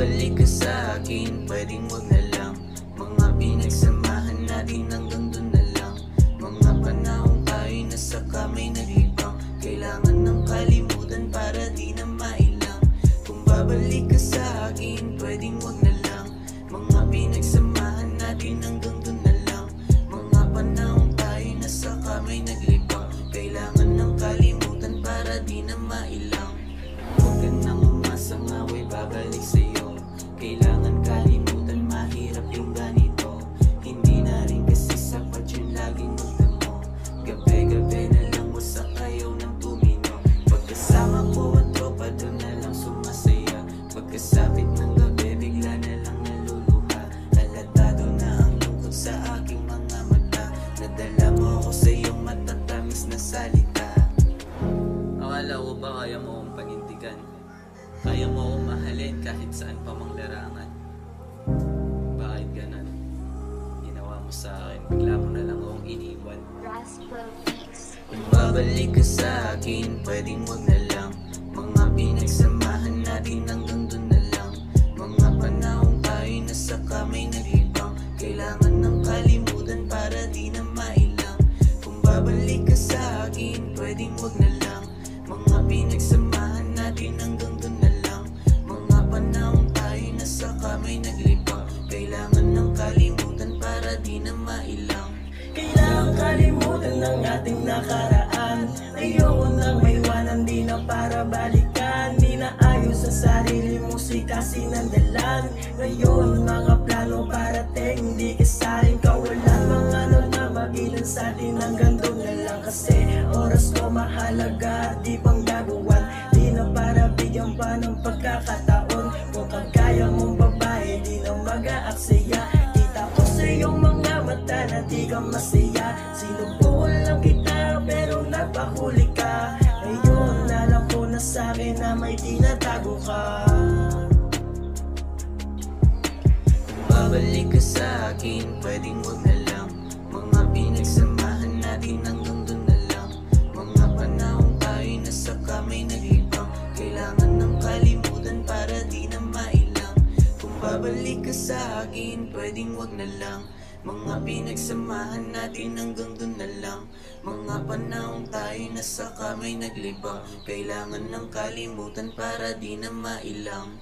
babalik ka sa akin, pwedeng wag na lang. Mga pinagsamahan natin hanggang dun na lang. Mga panahon tayo nasa kamay naglibang. Kailangan ng kalimutan para di na mailang. Kung babalik ka sa akin, pwedeng wag na lang. Mga pinagsamahan natin hanggang dun na lang. Mga panahon tayo nasa kamay naglibang. Kailangan ng kalimutan para di na mailang. Huwag ka nang umasang away babalik sa'yo. Kailangan kalimutan, mahirap yung ganito. Hindi na rin kasi sapat yung laging nagda mo. Gabi-gabi na lang wasak kayo ng tumino. Pagkasama ko at tropa doon na lang sumasaya. Pagkasapit ng gabi bigla na lang naluluha. Halatado na ang lungkot sa aking mga mata. Nadala mo ako sa iyong matatamis na salita. Akala ko ba kaya mo akong panindigan? Kaya mo akong mahalin kahit saan pa mang larangan. Bakit ganun? Ginawa mo sa akin, bigla mo na lang akong iniwan. Kung babalik ka sa akin, pwedeng wag na lang. Mga pinagsamahan natin hanggang dun na lang. Mga panahon tayo nasa kamay naglibang. Kailangan ng kalimutan para di na mailang. Kung babalik ka sa akin, pwedeng wag na lang. Mga pinagsamahan natin hanggang dun na lang. Mga panahon tayo nasa kamay naglibang. Kailangan ng kalimutan para di na mailang. Kailangan kalimutan ng ating nakaraan. Ayoko nang maiwanan, di na para balikan. Di na ayos sa sarili mo, sikasi ng dalan. Ngayon mga plano parating, di kasaling kawalan. Mga na magilan sa atin hanggang doon na lang. Kasi oras ko mahalaga, di pang gagawan. Di na para bigyan pa ng pagkakataon. Kung kagaya mong babae, di na mag-aaksaya. Kita ko sa iyong mga mata na di ka masaya. Sinubukan lang kita pero nagpahuli ka. Ngayon alam ko na sa'kin na may tinatago ka. Kung babalik ka sa akin, pwedeng wag na lang. Mga pinagsamahan natin hanggang dun na lang. Mga panahon tayo nasa kamay naglibang. Kailangan ng kalimutan para di na mailang. Kung babalik ka sa akin, pwedeng wag na lang. Mga pinagsamahan natin hanggang dun na lang. Mga panahon tayo nasa kamay naglibang. Kailangan ng kalimutan para di na mailang.